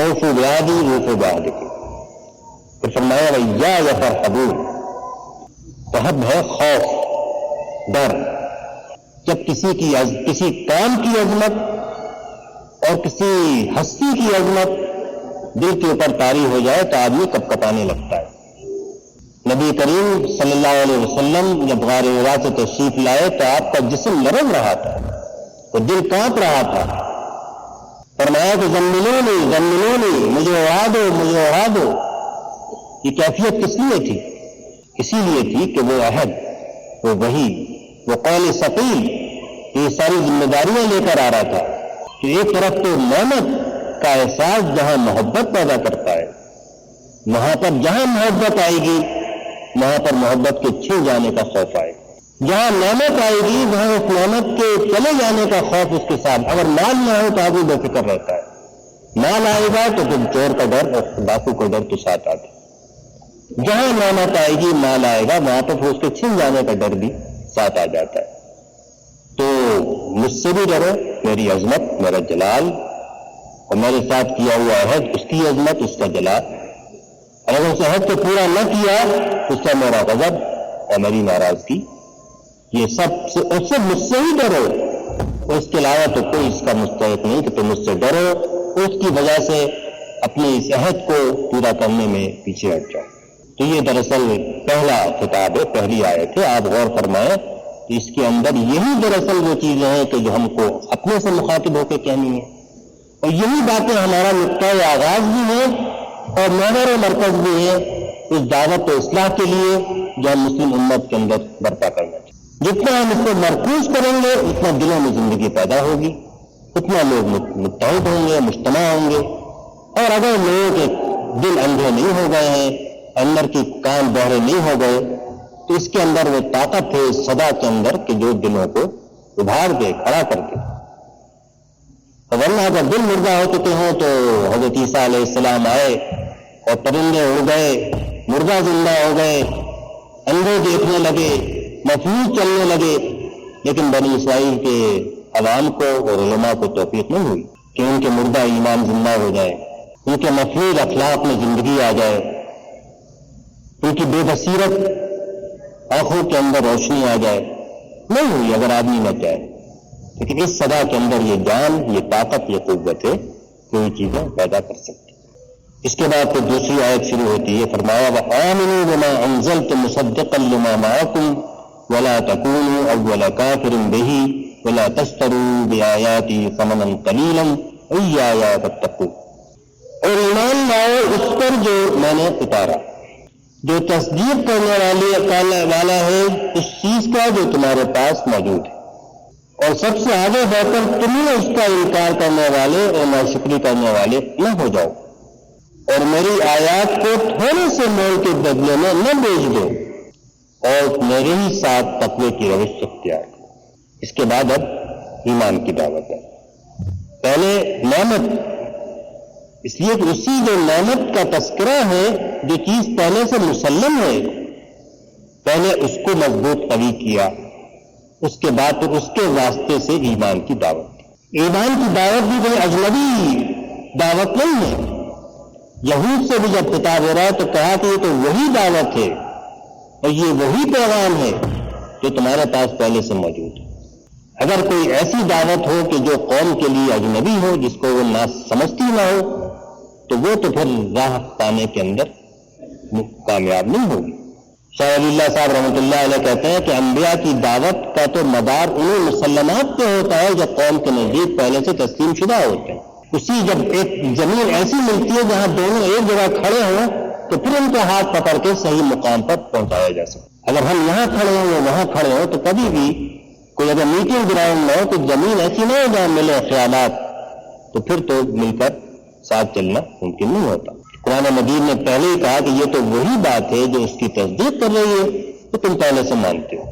اوفوا بعہدی اوفوا بعہدکم. پھر فرمایا وإیایا فارہبون. رہب ہے خوف، ڈر. جب کسی کام کی عظمت اور کسی ہستی کی عظمت دل کے اوپر طاری ہو جائے تو آدمی کپ کپانے لگتا ہے. نبی کریم صلی اللہ علیہ وسلم جب غار حرا سے تشریف لائے تو آپ کا جسم لرز رہا تھا، تو دل کانپ رہا تھا. فرمایا کہ زملونی زملونی، مجھے اڑا دو مجھے اڑا دو. یہ کیفیت کس لیے تھی؟ اسی لیے تھی کہ وہ عہد، وہ وحی، وہ قول ثقیل، یہ ساری ذمہ داریاں لے کر آ رہا تھا. کہ ایک طرف تو نعمت کا احساس جہاں محبت پیدا کرتا ہے، وہاں پر جہاں محبت آئے گی وہاں پر محبت کے چھن جانے کا خوف آئے گا. جہاں نعمت آئے گی وہاں اس نعمت کے چلے جانے کا خوف اس کے ساتھ. اگر مال نہ ہو تو آدمی بے فکر رہتا ہے، مال آئے گا تو پھر چور کا ڈر اور ڈاکو کا ڈر کے ساتھ آتا ہے. جہاں نعمت آئے گی مال آئے گا وہاں پر پھر اس کے چھن جانے کا ڈر بھی ساتھ آ جاتا ہے. تو مجھ سے بھی ڈرو، میری عظمت، میرا جلال اور میرے ساتھ کیا ہوا عہد، اس کی عظمت، اس کا جلال. اگر اس عہد کو پورا نہ کیا تو اس کا میرا غضب اور میری ناراضگی. یہ سب سے اس سے مجھ سے ہی ڈرو، اور اس کے علاوہ تو کوئی اس کا مستحق نہیں کہ تم مجھ سے ڈرو، اس کی وجہ سے اپنے اس عہد کو پورا کرنے میں پیچھے ہٹ جاؤ. تو یہ دراصل پہلا خطاب ہے، پہلی آیت ہے. آپ غور فرمائیں کہ اس کے اندر یہی دراصل وہ چیزیں ہیں کہ جو ہم کو اپنے سے مخاطب ہو کے کہنی ہے، اور یہی باتیں ہمارا نقطۂ آغاز بھی ہے اور محور و مرکز بھی ہے اس دعوت و اصلاح کے لیے جو ہم مسلم امت کے اندر برپا کرنا چاہیے. جتنا ہم اس کو مرکوز کریں گے اتنا دلوں میں زندگی پیدا ہوگی، اتنا لوگ متحد ہوں گے، مجتمع ہوں گے. اور اگر لوگوں کے دل اندھے نہیں ہو گئے ہیں، اندر کی کان بہرے نہیں ہو گئے، تو اس کے اندر وہ طاقت ہے اس صدا کے اندر کہ جو دلوں کو ابھار دے، کھڑا کر دے. ورنہ اگر دل مردہ ہو چکے ہوں تو حضرت عیسیٰ علیہ السلام آئے اور پرندے اڑ گئے، مردہ زندہ ہو گئے، اندھے دیکھنے لگے، مفلوج چلنے لگے، لیکن بنی اسرائیل کے عوام کو اور علماء کو توفیق نہیں ہوئی کہ ان کے مردہ ایمان زندہ ہو جائے، ان کے مفلوج اخلاق میں زندگی آ جائے، ان کی بے بصیرت آنکھوں کے اندر روشنی آ جائے. نہیں ہوئی اگر آدمی نہ چاہے. لیکن اس صدا کے اندر یہ جان، یہ طاقت، یہ قوت ہے کہ یہ چیزیں پیدا کر سکتی. اس کے بعد پھر دوسری آیت شروع ہوتی ہے. فرمایا وَآمِنُوا بِمَا أَنزَلْتُ مُصَدِّقًا لِمَا مَعَكُمْ وَلَا تَكُونُوا أَوَّلَ كَافِرٍ بِهِ وَلَا تَشْتَرُوا بِآيَاتِي ثَمَنًا قَلِيلًا وَإِيَّايَ فَاتَّقُونِ. اور ایمان لاؤ اس پر جو میں نے اتارا، جو تصدیق کرنے والا ہے اس چیز کا جو تمہارے پاس موجود ہے، اور سب سے آگے بڑھ کر تمہیں اس کا انکار کرنے والے اور ناشکری کرنے والے نہ ہو جاؤ، اور میری آیات کو تھوڑے سے مول کے بدلے میں نہ بیچ دو، اور میرے ہی ساتھ تقوی کی روش اختیار کرو. اس کے بعد اب ایمان کی دعوت ہے. پہلے نعمت، اس لیے کہ اسی جو نعمت کا تذکرہ ہے، جو چیز پہلے سے مسلم ہے، پہلے اس کو مضبوط قوی کیا، اس کے بعد تو اس کے واسطے سے ایمان کی دعوت. ایمان کی دعوت بھی کوئی اجنبی دعوت نہیں ہے. یہود سے بھی جب خطاب ہو رہا ہے تو کہا کہ یہ تو وہی دعوت ہے اور یہ وہی پیغام ہے جو تمہارے پاس پہلے سے موجود ہے. اگر کوئی ایسی دعوت ہو کہ جو قوم کے لیے اجنبی ہو، جس کو وہ نہ سمجھتی نہ ہو، تو وہ تو پھر راہ پانے کے اندر کامیاب نہیں ہوگی. شاہ ولی اللہ صاحب رحمۃ اللہ علیہ کہتے ہیں کہ انبیاء کی دعوت کا تو مدار انہیں مسلمات پہ ہوتا ہے جو قوم کے نزدیک پہلے سے تسلیم شدہ ہوتے ہیں. اسی جب ایک زمین ایسی ملتی ہے جہاں دونوں ایک جگہ کھڑے ہوں تو پھر ان کا ہاتھ پکڑ کے صحیح مقام پر پہنچایا جا سکتا. اگر ہم یہاں کھڑے ہوں یا وہاں کھڑے ہوں تو کبھی بھی کوئی اگر میٹنگ گراؤنڈ نہ ہو تو زمین ایسی نہ ہو جہاں ملے خیالات، تو پھر تو مل کر ساتھ چلنا ممکن نہیں ہوتا. قرآن مجید نے پہلے ہی کہا کہ یہ تو وہی بات ہے جو اس کی تصدیق کر رہی ہے تو تم پہلے سے مانتے ہو.